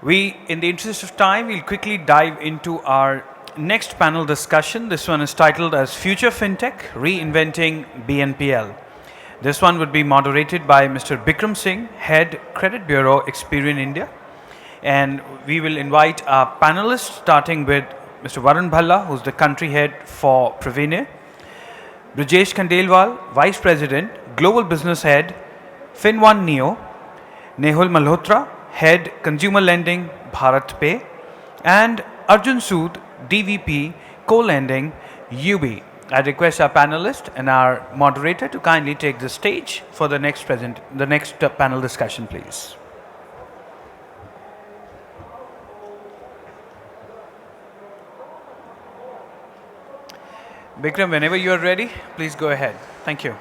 In the interest of time, we'll quickly dive into our next panel discussion. This one is titled as Future FinTech, Reinventing BNPL. This one would be moderated by Mr. Bikram Singh, Head Credit Bureau, Experian India. And we will invite our panelists, starting with Mr. Varun Bhalla, who's the country head for Prevenir. Brajesh Khandelwal, Vice President, Global Business Head, FinnOne Neo. Nehul Malhotra, Head Consumer Lending, Bharat Pay. And Arjun Sood, DVP, Co-Lending, UB. I request our panelist and our moderator to kindly take the stage for the next panel discussion, please. Bikram, whenever you are ready, please go ahead. Thank you.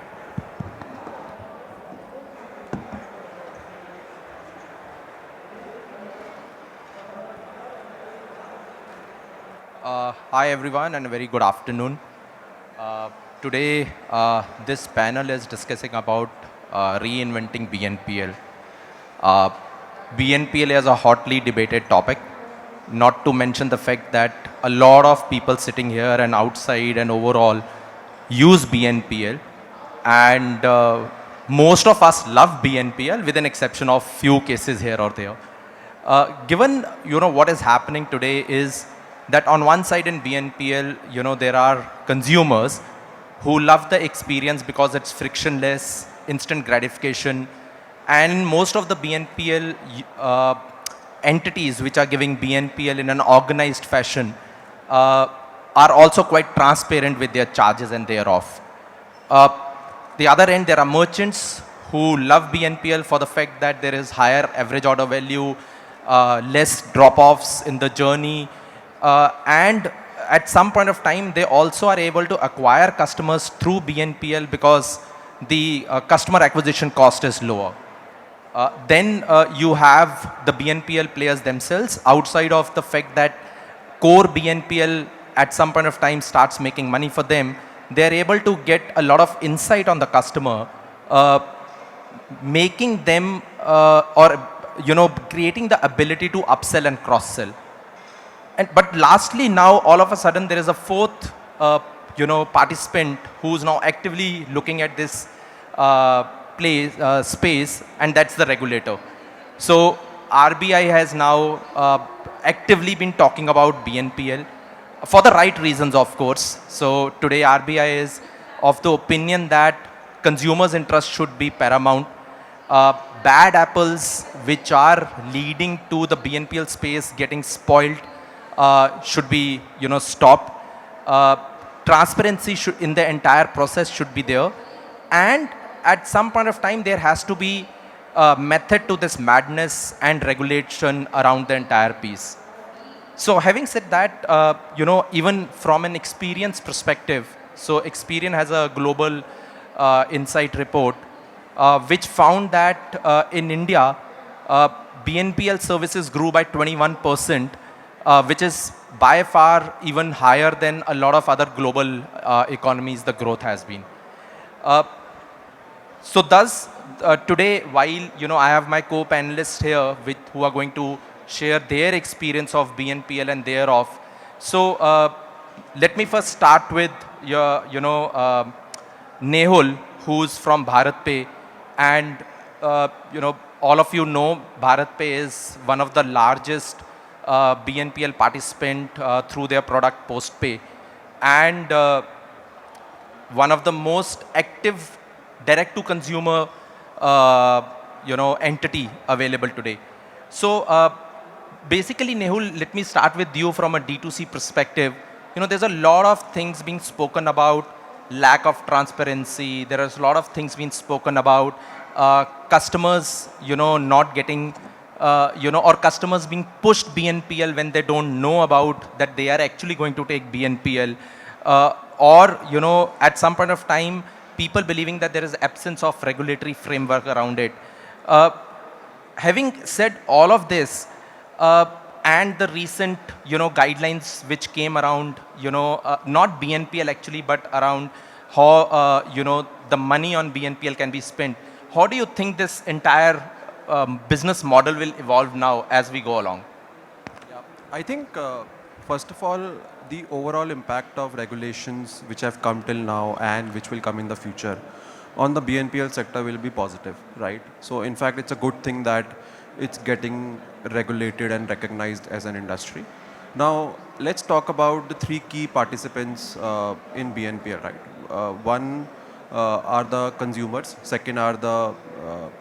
Hi everyone and a very good afternoon. Today this panel is discussing about reinventing BNPL. BNPL is a hotly debated topic, not to mention the fact that a lot of people sitting here and outside and overall use BNPL, and most of us love BNPL with an exception of few cases here or there. Given what is happening today is that on one side in BNPL, there are consumers who love the experience because it's frictionless, instant gratification, and most of the BNPL entities which are giving BNPL in an organized fashion are also quite transparent with their charges and thereof. The other end, there are merchants who love BNPL for the fact that there is higher average order value, less drop-offs in the journey, and at some point of time, they also are able to acquire customers through BNPL because the customer acquisition cost is lower. Then you have the BNPL players themselves, outside of the fact that core BNPL at some point of time starts making money for them. They are able to get a lot of insight on the customer, making them creating the ability to upsell and cross-sell. But lastly, now all of a sudden there is a fourth, participant who's now actively looking at this space, and that's the regulator. So RBI has now actively been talking about BNPL for the right reasons, of course. So today RBI is of the opinion that consumers' interest should be paramount. Bad apples which are leading to the BNPL space getting spoiled should be stopped. Transparency in the entire process should be there, and at some point of time there has to be a method to this madness and regulation around the entire piece. So having said that, even from an experience perspective, so Experian has a global insight report which found that in India BNPL services grew by 21%, which is by far even higher than a lot of other global economies the growth has been. So thus, today, while I have my co-panelists here who are going to share their experience of BNPL and thereof. So let me first start with Nehul, who's from Bharat Pay, and all of you know Bharat Pay is one of the largest BNPL participant through their product PostPay, and one of the most active direct-to-consumer entity available today. So basically, Nehul, let me start with you from a D2C perspective. There's a lot of things being spoken about lack of transparency. There is a lot of things being spoken about customers, not getting, or customers being pushed BNPL when they don't know about that they are actually going to take BNPL, or at some point of time, people believing that there is absence of regulatory framework around it. Having said all of this, and the recent guidelines which came around, not BNPL actually, but around how the money on BNPL can be spent. How do you think this entire business model will evolve now as we go along? I think, first of all, the overall impact of regulations which have come till now and which will come in the future on the BNPL sector will be positive, right? So, in fact, it's a good thing that it's getting regulated and recognized as an industry. Now, let's talk about the three key participants in BNPL, right? One are the consumers, second are the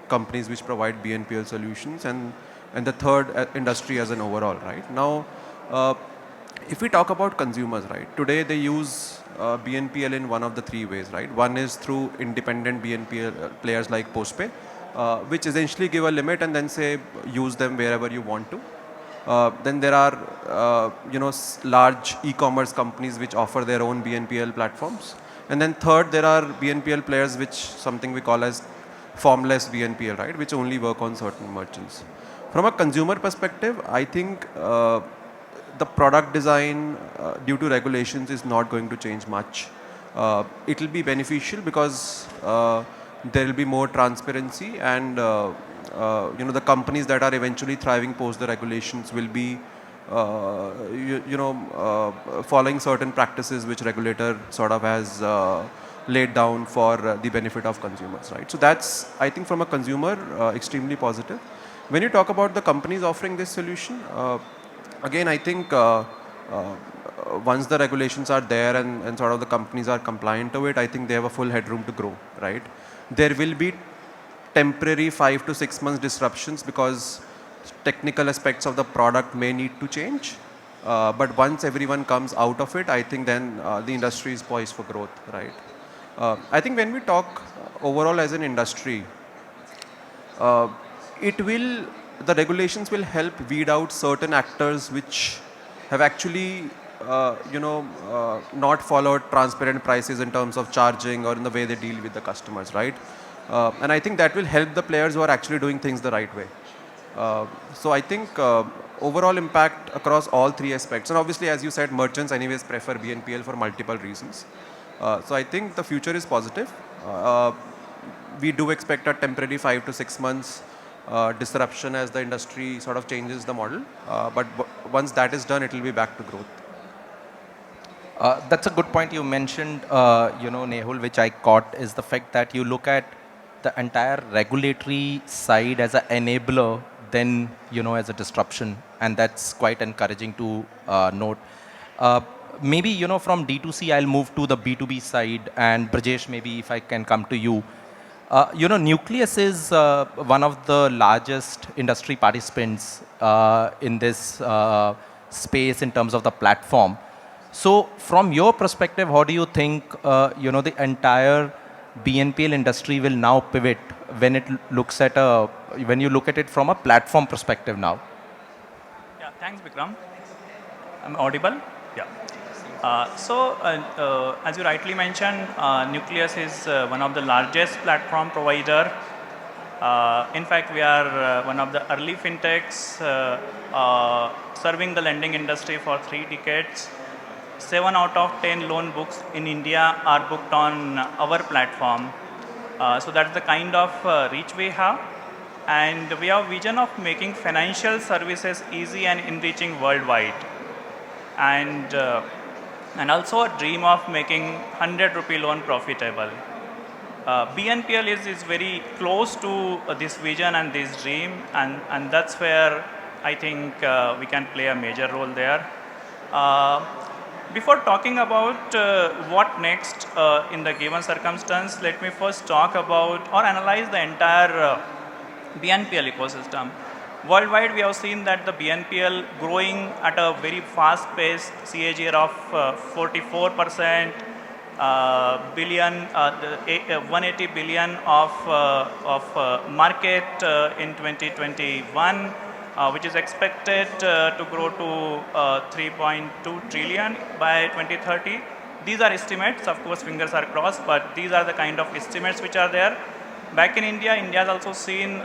companies which provide BNPL solutions, and the third industry as an overall, right? Now, uh, if we talk about consumers, right, today they use BNPL in one of the three ways, right? One is through independent BNPL players like Postpay, which essentially give a limit and then say use them wherever you want to. Then there are large e-commerce companies which offer their own BNPL platforms. And then third, there are BNPL players which something we call as formless BNPL, right, which only work on certain merchants. From a consumer perspective, I think the product design due to regulations is not going to change much. It will be beneficial because there will be more transparency and the companies that are eventually thriving post the regulations will be following certain practices which regulator sort of has laid down for the benefit of consumers, right? So that's, I think, from a consumer extremely positive. When you talk about the companies offering this solution, again, I think once the regulations are there and sort of the companies are compliant to it, I think they have a full headroom to grow, right? There will be temporary 5 to 6 months disruptions because technical aspects of the product may need to change. But once everyone comes out of it, I think then the industry is poised for growth, right? I think when we talk overall as an industry, uh, it will, the regulations will help weed out certain actors which have actually not followed transparent prices in terms of charging or in the way they deal with the customers, right? And I think that will help the players who are actually doing things the right way. So I think overall impact across all three aspects, and obviously, as you said, merchants anyways prefer BNPL for multiple reasons. So I think the future is positive. We do expect a temporary 5 to 6 months disruption as the industry sort of changes the model. But once that is done, it will be back to growth. That's a good point you mentioned, Nehul, which I caught, is the fact that you look at the entire regulatory side as an enabler, then, as a disruption. And that's quite encouraging to note. Uh, Maybe, from D2C, I'll move to the B2B side. And Brajesh, maybe if I can come to you. Nucleus is one of the largest industry participants in this space in terms of the platform. So, from your perspective, how do you think the entire BNPL industry will now pivot when it looks at when you look at it from a platform perspective now? Yeah, thanks, Bikram. I'm audible? Yeah. As you rightly mentioned, Nucleus is one of the largest platform provider. In fact, we are one of the early fintechs serving the lending industry for 3 decades. 7 out of 10 loan books in India are booked on our platform. So that's the kind of reach we have. And we have vision of making financial services easy and enriching worldwide. And also a dream of making 100 rupee loan profitable. BNPL is very close to this vision and this dream, and that's where I think we can play a major role there. Before talking about what next in the given circumstance, let me first talk about or analyze the entire BNPL ecosystem. Worldwide, we have seen that the BNPL growing at a very fast pace, CAGR of 44%, billion, 180 billion of market in 2021, which is expected to grow to 3.2 trillion by 2030. These are estimates, of course, fingers are crossed, but these are the kind of estimates which are there. Back in India, India has also seen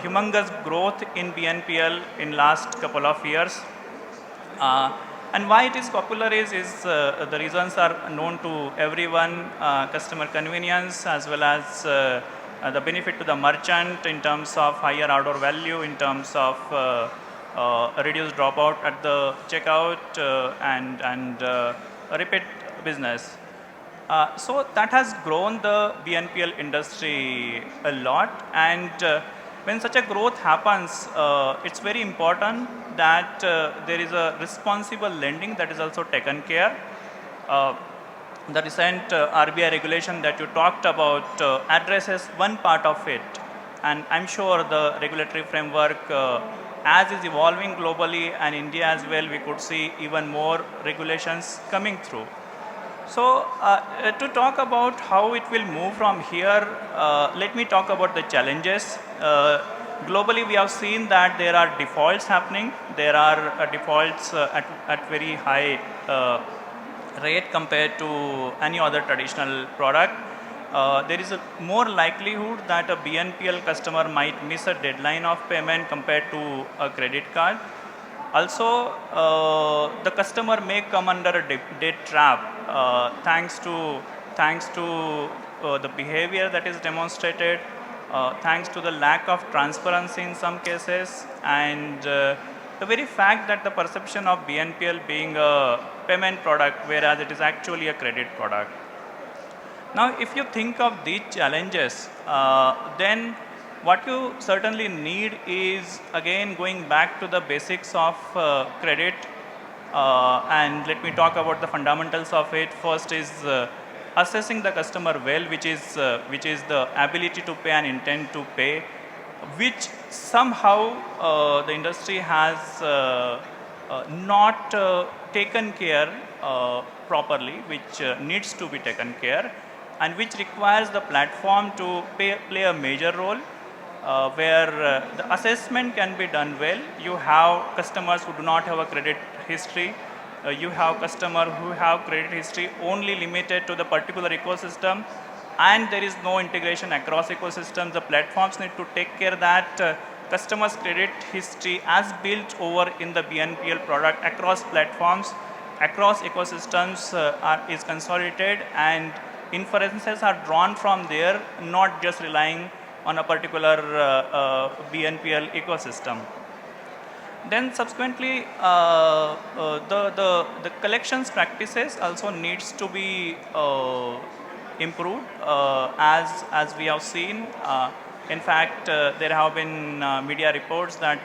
humongous growth in BNPL in last couple of years. And why it is popular is the reasons are known to everyone, customer convenience as well as the benefit to the merchant in terms of higher order value, in terms of reduce dropout at the checkout, and repeat business. So that has grown the BNPL industry a lot, and when such a growth happens, it's very important that there is a responsible lending that is also taken care. Uh, the recent RBI regulation that you talked about addresses one part of it, and I'm sure the regulatory framework, as is evolving globally and India as well, we could see even more regulations coming through. So, to talk about how it will move from here, let me talk about the challenges. Globally, we have seen that there are defaults happening. There are defaults at very high rate compared to any other traditional product. There is a more likelihood that a BNPL customer might miss a deadline of payment compared to a credit card. Also, the customer may come under a debt trap thanks to the behavior that is demonstrated, thanks to the lack of transparency in some cases, and the very fact that the perception of BNPL being a payment product, whereas it is actually a credit product. Now, if you think of these challenges, then what you certainly need is again going back to the basics of credit, and let me talk about the fundamentals of it. First is assessing the customer well, which is the ability to pay and intent to pay, which somehow the industry has not taken care properly, which needs to be taken care, and which requires the platform to play a major role, where the assessment can be done well. You have customers who do not have a credit history. You have customers who have credit history only limited to the particular ecosystem, and there is no integration across ecosystems. The platforms need to take care that customers' credit history as built over in the BNPL product across platforms, across ecosystems is consolidated, and inferences are drawn from there, not just relying on a particular BNPL ecosystem. Then subsequently, the collections practices also needs to be improved, as we have seen. In fact, there have been media reports that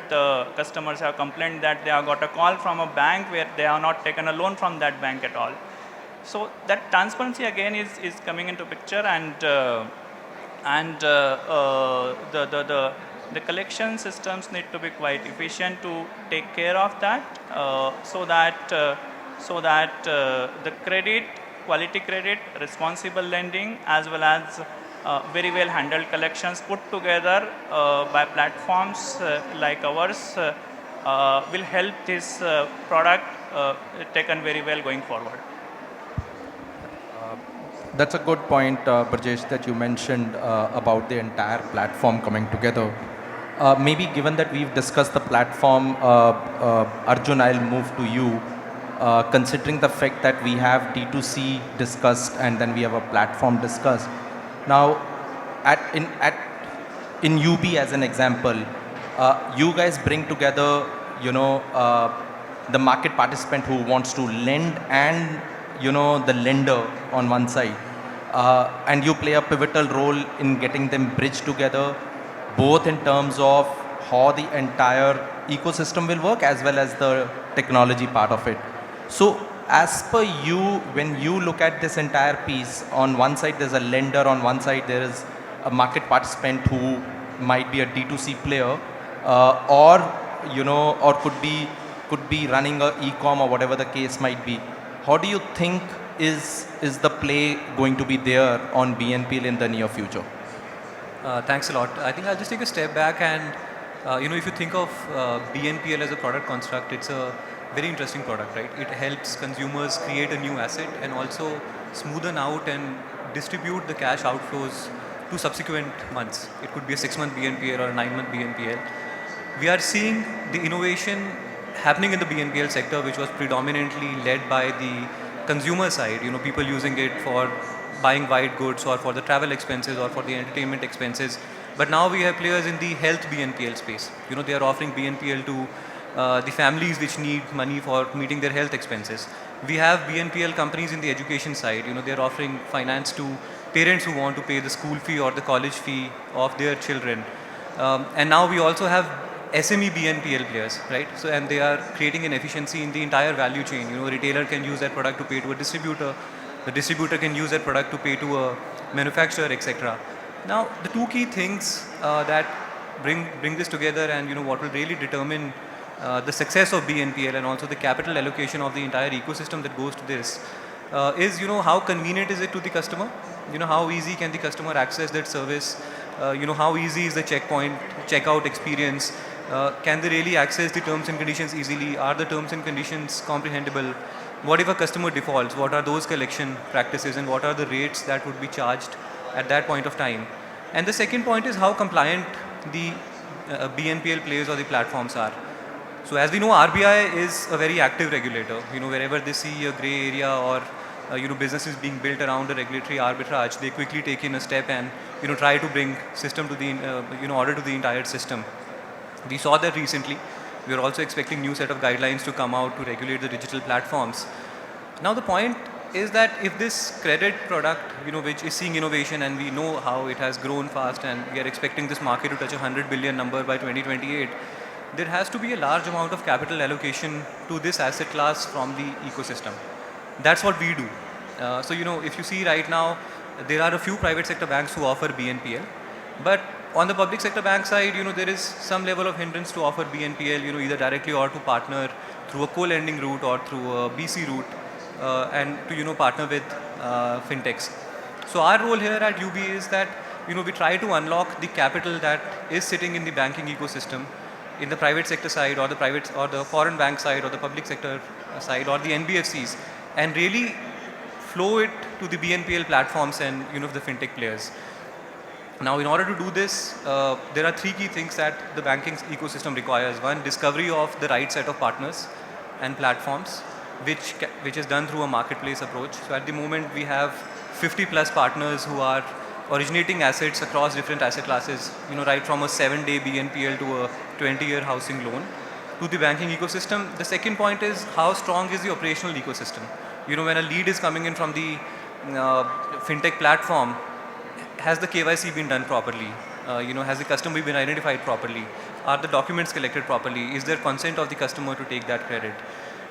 customers have complained that they have got a call from a bank where they have not taken a loan from that bank at all. So that transparency again is coming into picture, and the collection systems need to be quite efficient to take care of that, so that the credit, quality credit, responsible lending, as well as very well handled collections put together by platforms like ours will help this product taken very well going forward. That's a good point, Brajesh, that you mentioned about the entire platform coming together. Maybe given that we've discussed the platform, Arjun, I'll move to you. Considering the fact that we have D2C discussed and then we have a platform discussed. Now, in UB as an example, you guys bring together, the market participant who wants to lend and the lender on one side, and you play a pivotal role in getting them bridged together, both in terms of how the entire ecosystem will work as well as the technology part of it. So as per you, when you look at this entire piece, on one side there's a lender, on one side there is a market participant who might be a D2C player, or could be running a e-com or whatever the case might be. How do you think is the play going to be there on BNPL in the near future? Thanks a lot. I think I'll just take a step back and, if you think of BNPL as a product construct, it's a very interesting product, right? It helps consumers create a new asset and also smoothen out and distribute the cash outflows to subsequent months. It could be a 6-month BNPL or a 9-month BNPL. We are seeing the innovation happening in the BNPL sector, which was predominantly led by the consumer side, people using it for buying white goods or for the travel expenses or for the entertainment expenses. But now we have players in the health BNPL space. They are offering BNPL to the families which need money for meeting their health expenses. We have BNPL companies in the education side. They're offering finance to parents who want to pay the school fee or the college fee of their children. And now we also have SME BNPL players, right? So, and they are creating an efficiency in the entire value chain. A retailer can use that product to pay to a distributor. The distributor can use that product to pay to a manufacturer, etc. Now, the two key things that bring this together, and what will really determine the success of BNPL and also the capital allocation of the entire ecosystem that goes to this is how convenient is it to the customer, how easy can the customer access that service, how easy is the checkout experience, can they really access the terms and conditions easily, are the terms and conditions comprehensible, what if a customer defaults, what are those collection practices and what are the rates that would be charged at that point of time. And the second point is how compliant the BNPL players or the platforms are. So as we know, RBI is a very active regulator. Wherever they see a gray area or businesses being built around a regulatory arbitrage, they quickly take in a step and try to bring system to the order to the entire system. We saw that recently. We are also expecting new set of guidelines to come out to regulate the digital platforms. Now the point is that if this credit product, which is seeing innovation and we know how it has grown fast and we are expecting this market to touch 100 billion number by 2028, there has to be a large amount of capital allocation to this asset class from the ecosystem. That's what we do. So, if you see right now, there are a few private sector banks who offer BNPL, but on the public sector bank side, there is some level of hindrance to offer BNPL, either directly or to partner through a co-lending route or through a BC route, and to, partner with fintechs. So our role here at UB is that, we try to unlock the capital that is sitting in the banking ecosystem in the private sector side or the foreign bank side or the public sector side or the NBFCs, and really flow it to the BNPL platforms and the fintech players. Now, in order to do this, there are three key things that the banking ecosystem requires. One, discovery of the right set of partners and platforms, which is done through a marketplace approach. So at the moment, we have 50 plus partners who are originating assets across different asset classes, right from a 7-day BNPL to a 20-year housing loan to the banking ecosystem. The second point is how strong is the operational ecosystem. When a lead is coming in from the fintech platform, has the KYC been done properly? Has the customer been identified properly? Are the documents collected properly? Is there consent of the customer to take that credit?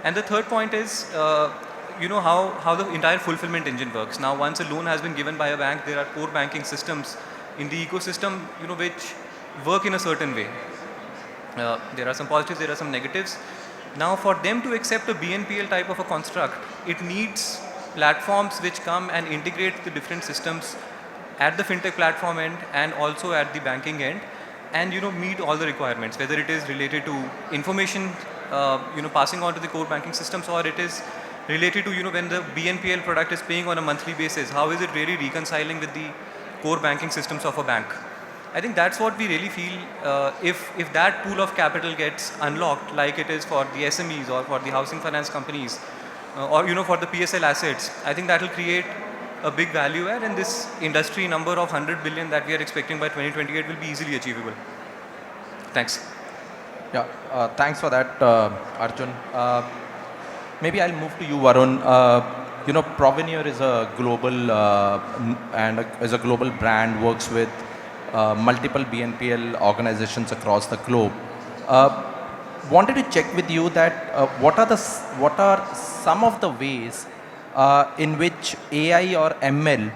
And the third point is, how the entire fulfillment engine works. Now, once a loan has been given by a bank, there are core banking systems in the ecosystem, which work in a certain way. There are some positives, there are some negatives. Now, for them to accept a BNPL type of a construct, it needs platforms which come and integrate the different systems at the fintech platform end and also at the banking end, and meet all the requirements, whether it is related to information passing on to the core banking systems, or it is related to when the BNPL product is paying on a monthly basis, how is it really reconciling with the core banking systems of a bank. I think that's what we really feel, if that pool of capital gets unlocked like it is for the SMEs or for the housing finance companies, or for the PSL assets, I think that will create a big value add, and this industry number of 100 billion that we are expecting by 2028 will be easily achievable. Thanks. Yeah, thanks for that, Arjun. Maybe I'll move to you, Varun. Provenir is a global is a global brand, works with multiple BNPL organizations across the globe. Wanted to check with you that what are some of the ways in which AI or ML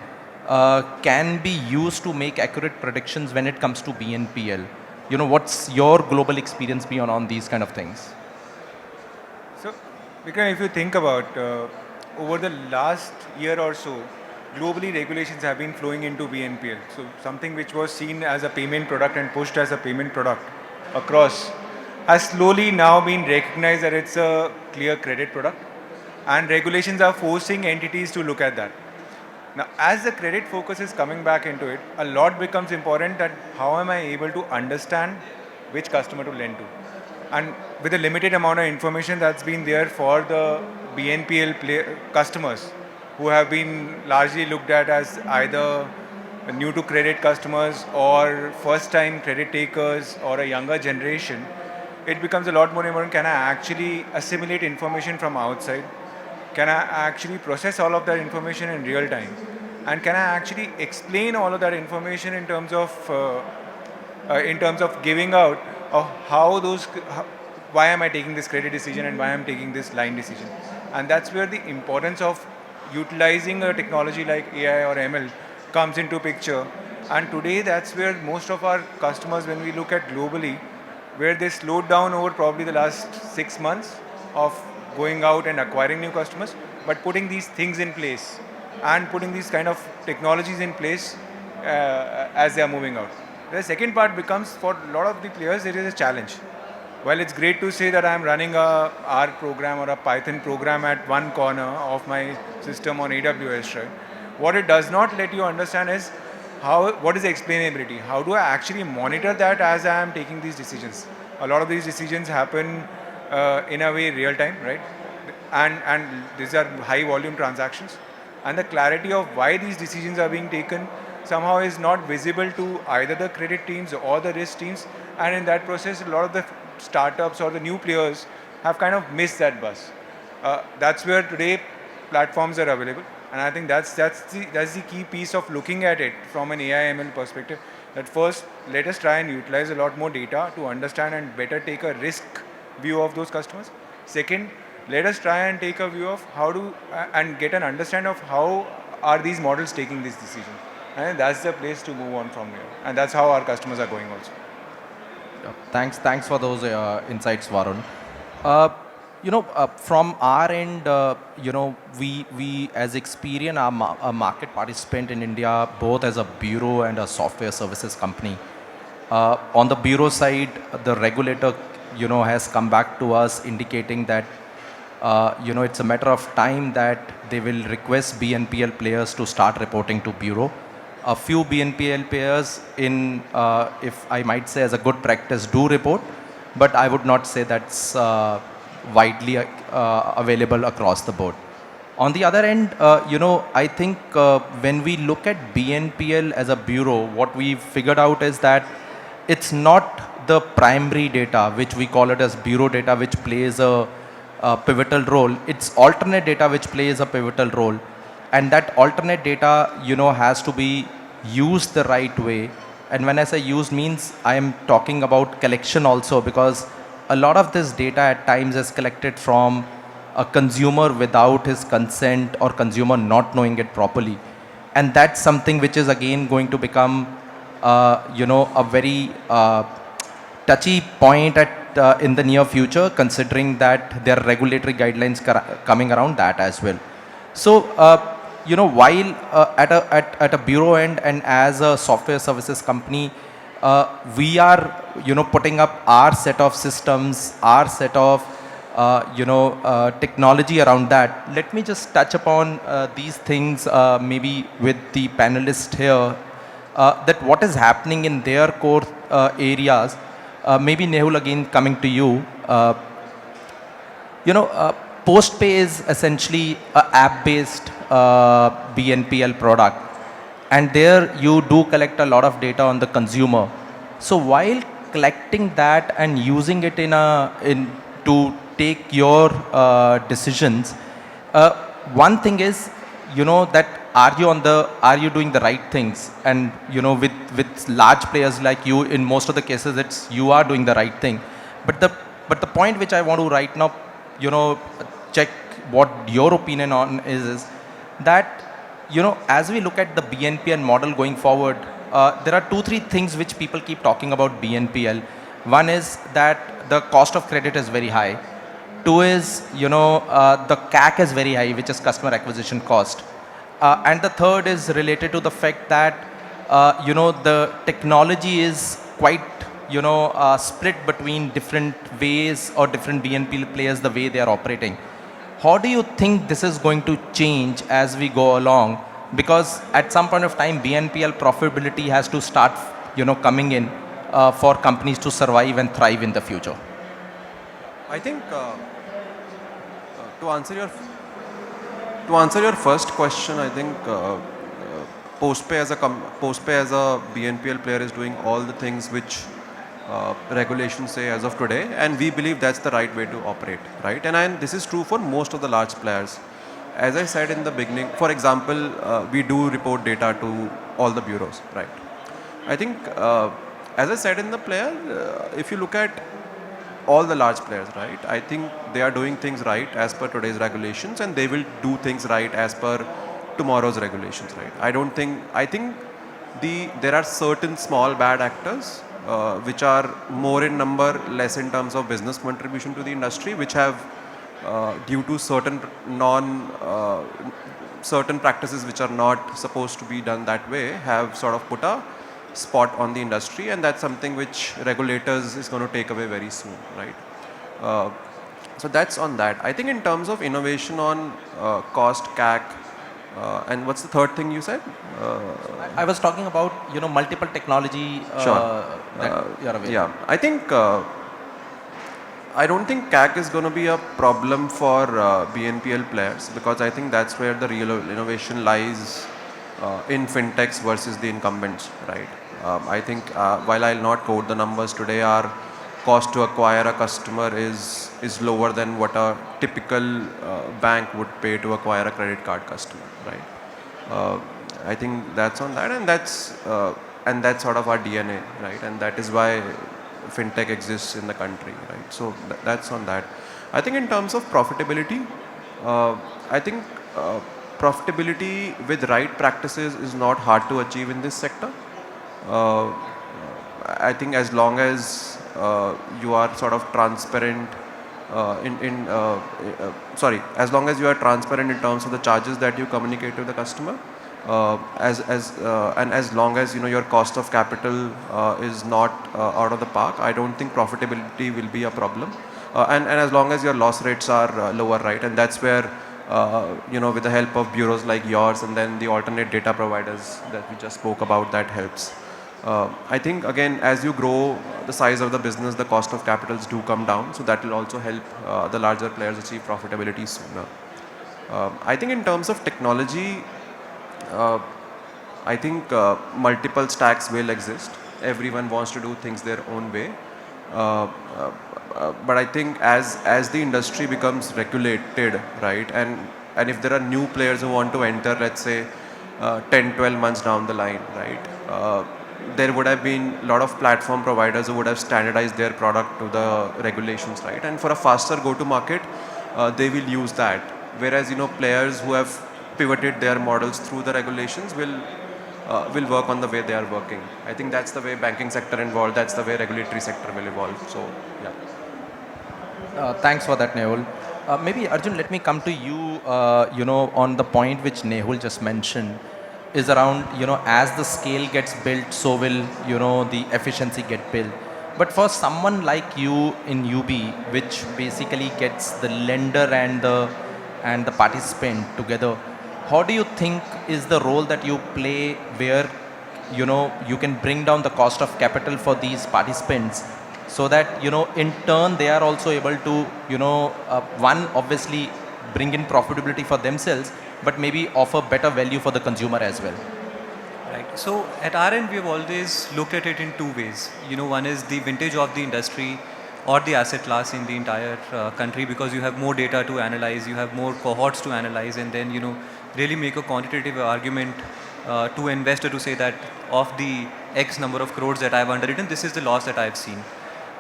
can be used to make accurate predictions when it comes to BNPL? What's your global experience beyond on these kind of things? So, Bikram, if you think about over the last year or so, globally regulations have been flowing into BNPL. So something which was seen as a payment product and pushed as a payment product across has slowly now been recognized that it's a clear credit product, and regulations are forcing entities to look at that. Now, as the credit focus is coming back into it, a lot becomes important that how am I able to understand which customer to lend to. And with a limited amount of information that's been there for the BNPL customers who have been largely looked at as either new to credit customers or first time credit takers or a younger generation, it becomes a lot more important. Can I actually assimilate information from outside? Can I actually process all of that information in real time? And can I actually explain all of that information in terms of giving out of why am I taking this credit decision and why I'm taking this line decision? And that's where the importance of utilizing a technology like AI or ML comes into picture. And today that's where most of our customers, when we look at globally, where they slowed down over probably the last 6 months of going out and acquiring new customers, but putting these things in place and putting these kind of technologies in place as they are moving out. The second part becomes, for a lot of the players, it is a challenge. While it's great to say that I'm running a R program or a Python program at one corner of my system on AWS, right? What it does not let you understand is what is the explainability? How do I actually monitor that as I am taking these decisions? A lot of these decisions happen in a way real time, right? And these are high volume transactions. And the clarity of why these decisions are being taken somehow is not visible to either the credit teams or the risk teams. And in that process, a lot of the startups or the new players have kind of missed that bus. That's where today platforms are available. And I think that's the key piece of looking at it from an AI ML perspective. That first, let us try and utilize a lot more data to understand and better take a risk view of those customers. Second, let us try and take a view of and get an understanding of how are these models taking this decision. And that's the place to move on from here. And that's how our customers are going also. Thanks for those insights, Varun. From our end, we as Experian are a market participant in India, both as a bureau and a software services company. On the bureau side, the regulator, has come back to us indicating that, it's a matter of time that they will request BNPL players to start reporting to bureau. A few BNPL players, if I might say as a good practice, do report, but I would not say that's widely available across the board. On the other end, I think when we look at BNPL as a bureau, what we figured out is that it's not the primary data, which we call it as bureau data, which plays a pivotal role. It's alternate data which plays a pivotal role. And that alternate data, has to be used the right way. And when I say used means, I am talking about collection also, because a lot of this data at times is collected from a consumer without his consent or consumer not knowing it properly. And that's something which is again going to become, a very touchy point in the near future, considering that there are regulatory guidelines coming around that as well. So, while at a bureau end and as a software services company, we are, putting up our set of systems, our set of, technology around that. Let me just touch upon these things, maybe with the panelists here, that what is happening in their core areas. Maybe Nehul, again coming to you. Postpay is essentially a app-based BNPL product, and there you do collect a lot of data on the consumer. So while collecting that and using it to take your decisions, one thing is, that are you doing the right things? And with large players like you, in most of the cases, it's you are doing the right thing. But the point which I want to right now, check what your opinion on is that, as we look at the BNPL model going forward, there are 2-3 things which people keep talking about BNPL. One is that the cost of credit is very high. Two is, the CAC is very high, which is customer acquisition cost. And the third is related to the fact that, the technology is quite, split between different ways or different BNPL players, the way they are operating. How do you think this is going to change as we go along? Because at some point of time, BNPL profitability has to start, coming in for companies to survive and thrive in the future. I think to answer your first question, I think Postpay as a BNPL player is doing all the things which regulations say as of today, and we believe that's the right way to operate, right? This is true for most of the large players. As I said in the beginning, for example, we do report data to all the bureaus, right? I think, as I said in the player, if you look at all the large players, right, I think they are doing things right as per today's regulations, and they will do things right as per tomorrow's regulations, right? I think there are certain small bad actors which are more in number, less in terms of business contribution to the industry, which have due to certain practices which are not supposed to be done that way, have sort of put a spot on the industry, and that's something which regulators is going to take away very soon, right? Uh, so that's on that. I think in terms of innovation on cost, CAC, and what's the third thing you said? I was talking about, multiple technology Sure. that you're aware. Yeah, I don't think CAC is going to be a problem for BNPL players, because I think that's where the real innovation lies in fintechs versus the incumbents, right? I think while I'll not quote the numbers today, our cost to acquire a customer is lower than what a typical bank would pay to acquire a credit card customer, right? I think that's on that, and that's sort of our DNA, right? And that is why fintech exists in the country, right? So that's on that. I think in terms of profitability, I think profitability with right practices is not hard to achieve in this sector. Uh, I think as long as you are sort of transparent as long as you are transparent in terms of the charges that you communicate to the customer, and as long as your cost of capital is not out of the park, I don't think profitability will be a problem. And as long as your loss rates are lower, right? And that's where with the help of bureaus like yours and then the alternate data providers that we just spoke about, that helps. I think again, as you grow the size of the business, the cost of capitals do come down, so that will also help the larger players achieve profitability sooner. I think in terms of technology, I think multiple stacks will exist. Everyone wants to do things their own way. Uh, but I think as the industry becomes regulated, right, and if there are new players who want to enter, let's say 10, 12 months down the line, right, there would have been a lot of platform providers who would have standardized their product to the regulations, right, and for a faster go-to-market, they will use that. Whereas players who have pivoted their models through the regulations will work on the way they are working. I think that's the way banking sector evolved. That's the way regulatory sector will evolve. So yeah. Thanks for that, Nehul. Maybe Arjun, let me come to you. On the point which Nehul just mentioned, is around as the scale gets built, so will the efficiency get built. But for someone like you in UB, which basically gets the lender and the participant together, how do you think is the role that you play where you can bring down the cost of capital for these participants, so that in turn they are also able to one, obviously bring in profitability for themselves, but maybe offer better value for the consumer as well? Right. So at our end, we've always looked at it in two ways. One is the vintage of the industry or the asset class in the entire country, because you have more data to analyze, you have more cohorts to analyze, and then really make a quantitative argument to investor to say that of the X number of crores that I've underwritten, this is the loss that I've seen.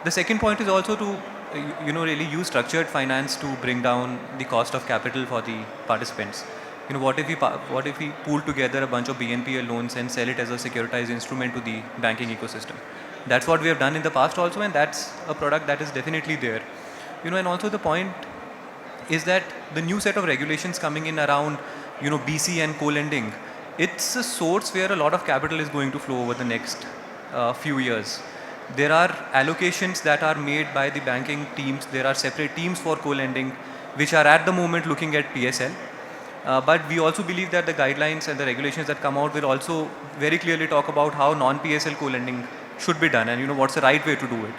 The second point is also to really use structured finance to bring down the cost of capital for the participants. What if we pool together a bunch of BNPL loans and sell it as a securitized instrument to the banking ecosystem? That's what we have done in the past also, and that's a product that is definitely there. And also the point is that the new set of regulations coming in around BC and co-lending, it's a source where a lot of capital is going to flow over the next few years. There are allocations that are made by the banking teams. There are separate teams for co-lending, which are at the moment looking at PSL. But we also believe that the guidelines and the regulations that come out will also very clearly talk about how non-PSL co-lending should be done, and what's the right way to do it.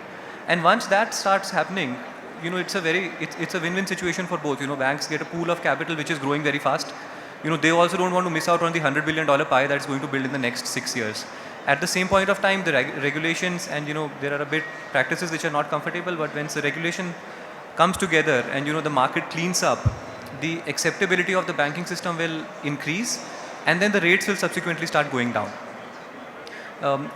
And once that starts happening, it's a win-win situation for both. Banks get a pool of capital which is growing very fast. They also don't want to miss out on the $100 billion pie that's going to build in the next 6 years. At the same point of time, the regulations and there are a bit practices which are not comfortable, but once the regulation comes together and the market cleans up, the acceptability of the banking system will increase, and then the rates will subsequently start going down.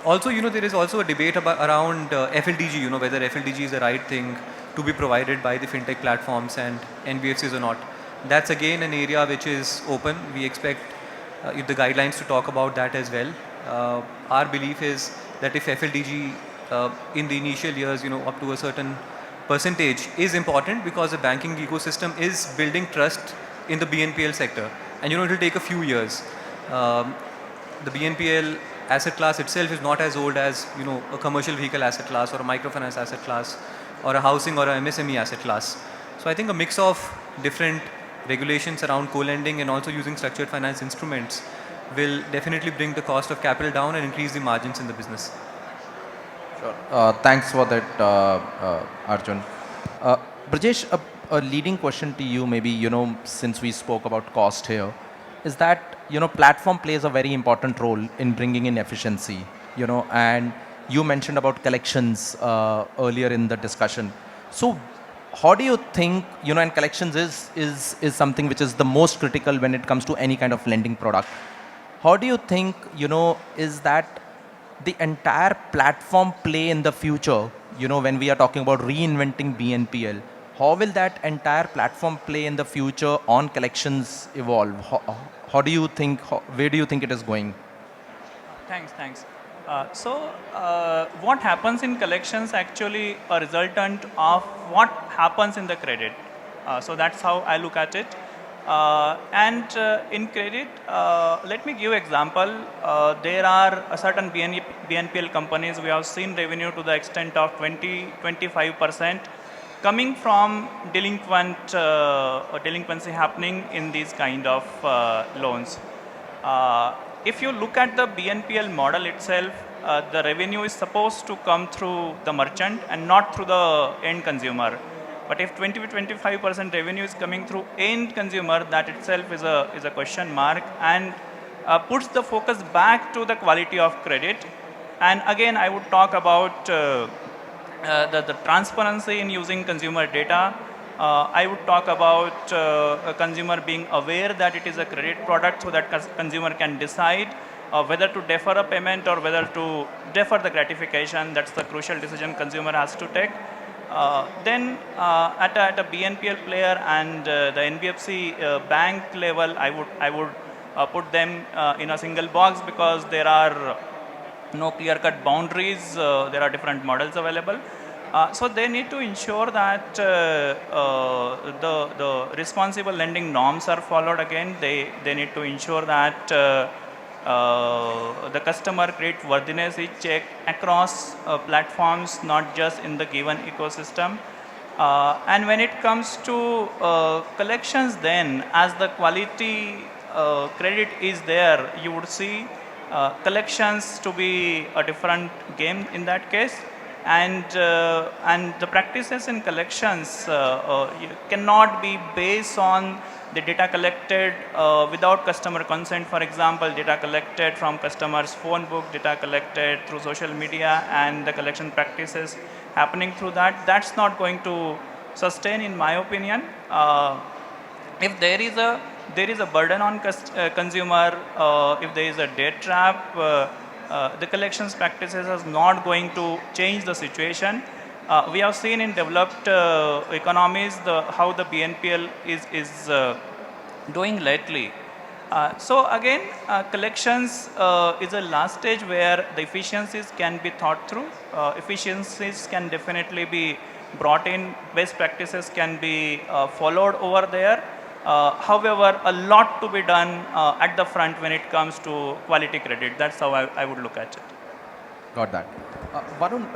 Also, there is also a debate around FLDG, whether FLDG is the right thing to be provided by the fintech platforms and NBFCs or not. That's again an area which is open. We expect if the guidelines to talk about that as well. Our belief is that if FLDG in the initial years, up to a certain percentage is important, because the banking ecosystem is building trust in the BNPL sector, and it will take a few years. The BNPL asset class itself is not as old as a commercial vehicle asset class or a microfinance asset class or a housing or a MSME asset class. So I think a mix of different regulations around co-lending and also using structured finance instruments will definitely bring the cost of capital down and increase the margins in the business. Sure. Thanks for that, Arjun. Brajesh, a leading question to you, maybe, since we spoke about cost here, is that, platform plays a very important role in bringing in efficiency, and you mentioned about collections earlier in the discussion. So how do you think, and collections is something which is the most critical when it comes to any kind of lending product. How do you think, is that the entire platform play in the future, when we are talking about reinventing BNPL, how will that entire platform play in the future on collections evolve? How do you think, where do you think it is going? Thanks. What happens in collections actually a resultant of what happens in the credit. So that's how I look at it. In credit, let me give example. There are a certain BNPL companies, we have seen revenue to the extent of 20-25% coming from delinquency happening in these kind of loans. If you look at the BNPL model itself, the revenue is supposed to come through the merchant and not through the end consumer. But if 20-25% revenue is coming through end consumer, that itself is a question mark, and puts the focus back to the quality of credit. And again, I would talk about the transparency in using consumer data. I would talk about a consumer being aware that it is a credit product, so that consumer can decide whether to defer a payment or whether to defer the gratification. That's the crucial decision consumer has to take. Then at a BNPL player and the NBFC bank level, I would put them in a single box, because there are no clear-cut boundaries. There are different models available. So they need to ensure that the responsible lending norms are followed. Again, they need to ensure that the customer credit worthiness is checked across platforms, not just in the given ecosystem. And when it comes to collections, then as the quality credit is there, you would see collections to be a different game in that case. And the practices in collections cannot be based on the data collected without customer consent. For example, data collected from customers' phone book, data collected through social media, and the collection practices happening through that. That's not going to sustain, in my opinion. If there is a burden on consumer, if there is a debt trap, the collections practices is not going to change the situation. We have seen in developed economies how the BNPL is doing lately. So again, collections is a last stage where the efficiencies can be thought through. Efficiencies can definitely be brought in. Best practices can be followed over there. However, a lot to be done at the front when it comes to quality credit. That's how I would look at it. Got that. Varun,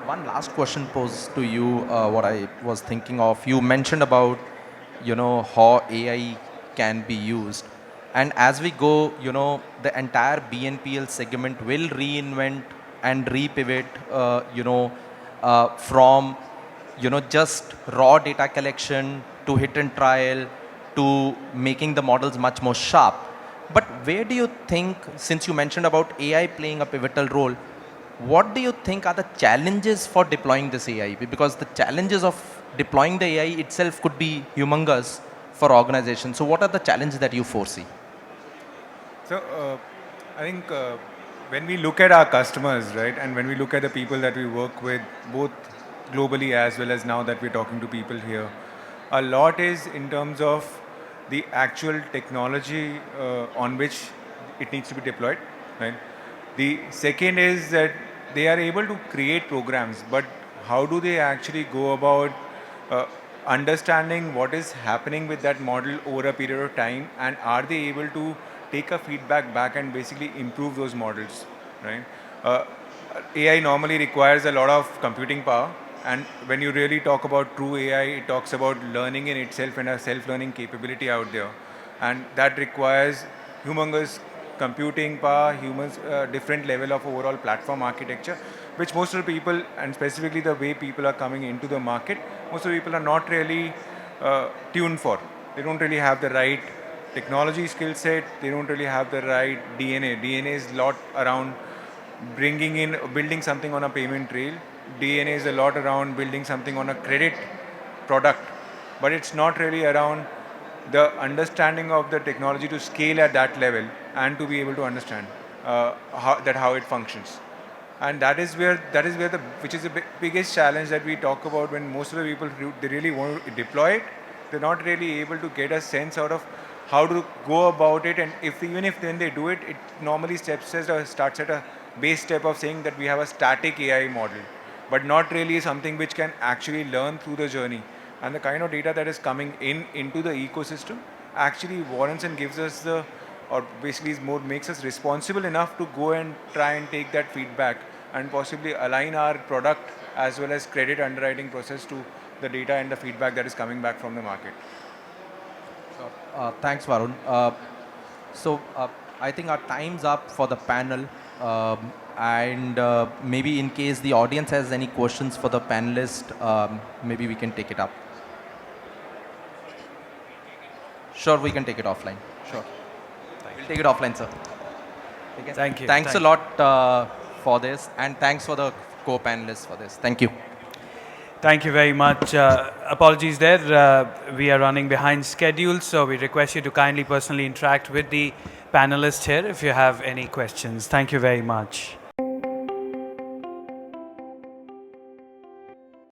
one last question posed to you, what I was thinking of. You mentioned about, how AI can be used. And as we go, the entire BNPL segment will reinvent and repivot, from, just raw data collection to hit and trial to making the models much more sharp. But where do you think, since you mentioned about AI playing a pivotal role, what do you think are the challenges for deploying this AI? Because the challenges of deploying the AI itself could be humongous for organizations. So what are the challenges that you foresee? So I think when we look at our customers, right, and when we look at the people that we work with, both globally as well as now that we're talking to people here, a lot is in terms of the actual technology on which it needs to be deployed, right? The second is that they are able to create programs, but how do they actually go about uh, understanding what is happening with that model over a period of time, and are they able to take a feedback back and basically improve those models, right? Uh, AI normally requires a lot of computing power, and when you really talk about true AI, it talks about learning in itself and a self-learning capability out there, and that requires humongous computing power, humans, different level of overall platform architecture, which most of the people, and specifically the way people are coming into the market, most of the people are not really tuned for. They don't really have the right technology skill set. They don't really have the right DNA. DNA is a lot around bringing in, building something on a payment trail. DNA is a lot around building something on a credit product, but it's not really around the understanding of the technology to scale at that level and to be able to understand how it functions. And that is where the which is the biggest challenge that we talk about when most of the people they really want to deploy it. They're not really able to get a sense out of how to go about it, and if even if then they do it, it normally starts at a base step of saying that we have a static AI model, but not really something which can actually learn through the journey. And the kind of data that is coming in into the ecosystem actually warrants and gives us the, or basically is more makes us responsible enough to go and try and take that feedback and possibly align our product as well as credit underwriting process to the data and the feedback that is coming back from the market. Thanks, Varun. So I think our time's up for the panel. And maybe in case the audience has any questions for the panelist, maybe we can take it up. Sure, we can take it offline. Sure. We'll take it offline, sir. Okay. Thank you. Thanks Thank a lot for this, and thanks for the co-panelists for this. Thank you. Thank you very much. Apologies there. We are running behind schedule, so we request you to kindly personally interact with the panelists here if you have any questions. Thank you very much.